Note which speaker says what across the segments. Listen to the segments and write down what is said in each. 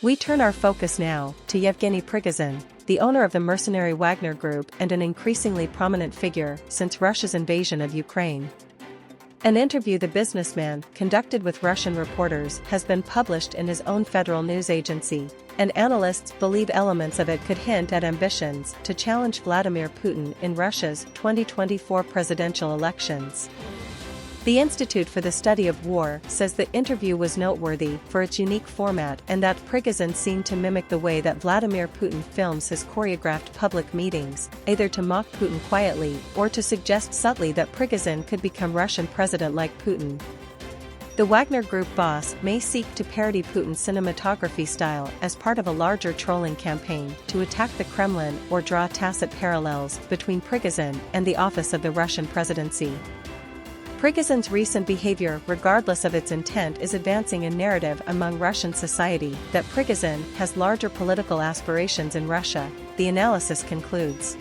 Speaker 1: We turn our focus now to Yevgeny Prigozhin, the owner of the mercenary Wagner Group and an increasingly prominent figure since Russia's invasion of Ukraine. An interview the businessman conducted with Russian reporters has been published in his own federal news agency, and analysts believe elements of it could hint at ambitions to challenge Vladimir Putin in Russia's 2024 presidential elections. The Institute for the Study of War says the interview was noteworthy for its unique format and that Prigozhin seemed to mimic the way that Vladimir Putin films his choreographed public meetings, either to mock Putin quietly or to suggest subtly that Prigozhin could become Russian president like Putin. The Wagner Group boss may seek to parody Putin's cinematography style as part of a larger trolling campaign to attack the Kremlin or draw tacit parallels between Prigozhin and the office of the Russian presidency. Prigozhin's recent behavior, regardless of its intent, is advancing a narrative among Russian society that Prigozhin has larger political aspirations in Russia, the analysis concludes.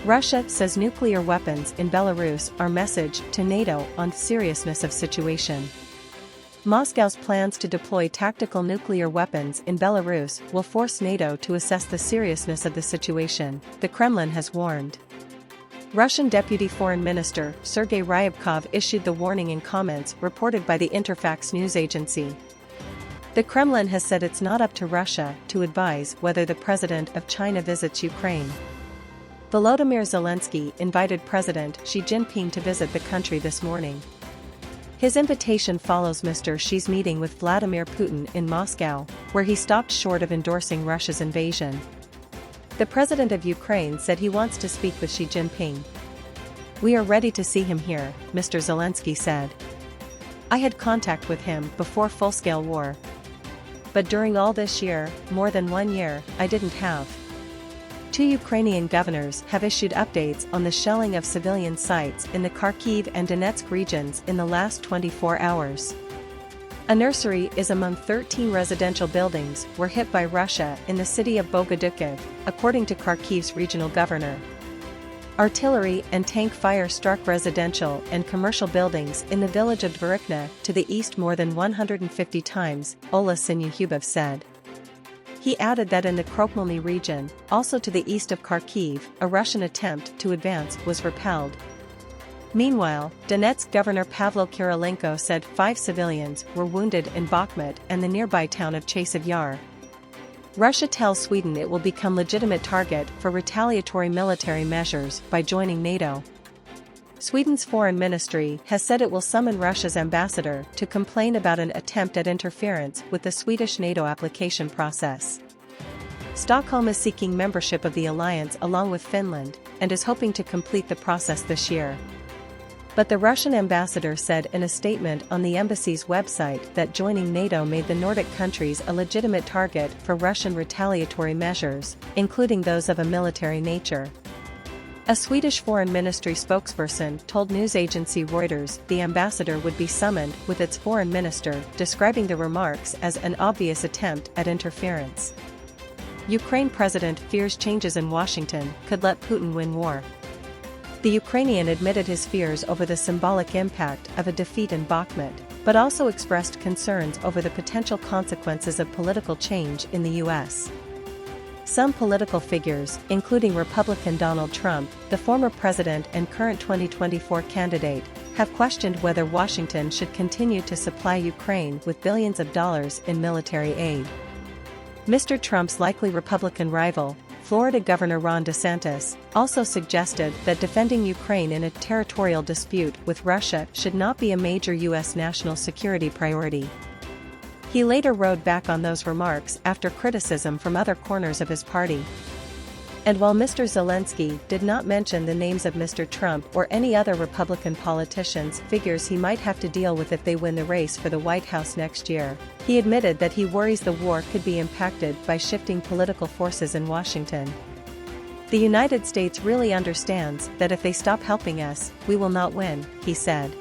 Speaker 1: Russia says nuclear weapons in Belarus are message to NATO on seriousness of situation. Moscow's plans to deploy tactical nuclear weapons in Belarus will force NATO to assess the seriousness of the situation, the Kremlin has warned. Russian Deputy Foreign Minister Sergei Ryabkov issued the warning in comments reported by the Interfax news agency. The Kremlin has said it's not up to Russia to advise whether the president of China visits Ukraine. Volodymyr Zelensky invited President Xi Jinping to visit the country this morning. His invitation follows Mr. Xi's meeting with Vladimir Putin in Moscow, where he stopped short of endorsing Russia's invasion. The president of Ukraine said he wants to speak with Xi Jinping. "We are ready to see him here," Mr. Zelensky said. "I had contact with him before full-scale war. But during all this year, more than 1 year, I didn't have." 2 Ukrainian governors have issued updates on the shelling of civilian sites in the Kharkiv and Donetsk regions in the last 24 hours. A nursery is among 13 residential buildings were hit by Russia in the city of Bogodukov, according to Kharkiv's regional governor. Artillery and tank fire struck residential and commercial buildings in the village of Dvorykna to the east more than 150 times, Ola Sinyuhubov said. He added that in the Kropmelny region, also to the east of Kharkiv, a Russian attempt to advance was repelled. Meanwhile, Donetsk Governor Pavlo Kirilenko said 5 civilians were wounded in Bakhmut and the nearby town of Chasiv Yar. Russia tells Sweden it will become legitimate target for retaliatory military measures by joining NATO. Sweden's foreign ministry has said it will summon Russia's ambassador to complain about an attempt at interference with the Swedish NATO application process. Stockholm is seeking membership of the alliance along with Finland, and is hoping to complete the process this year. But the Russian ambassador said in a statement on the embassy's website that joining NATO made the Nordic countries a legitimate target for Russian retaliatory measures, including those of a military nature. A Swedish foreign ministry spokesperson told news agency Reuters the ambassador would be summoned with its foreign minister, describing the remarks as an obvious attempt at interference. Ukraine president fears changes in Washington could let Putin win war. The Ukrainian admitted his fears over the symbolic impact of a defeat in Bakhmut, but also expressed concerns over the potential consequences of political change in the U.S. Some political figures, including Republican Donald Trump, the former president and current 2024 candidate, have questioned whether Washington should continue to supply Ukraine with billions of dollars in military aid. Mr. Trump's likely Republican rival, Florida Governor Ron DeSantis, also suggested that defending Ukraine in a territorial dispute with Russia should not be a major U.S. national security priority. He later rode back on those remarks after criticism from other corners of his party. And while Mr. Zelensky did not mention the names of Mr. Trump or any other Republican politicians, figures he might have to deal with if they win the race for the White House next year, he admitted that he worries the war could be impacted by shifting political forces in Washington. "The United States really understands that if they stop helping us, we will not win," he said.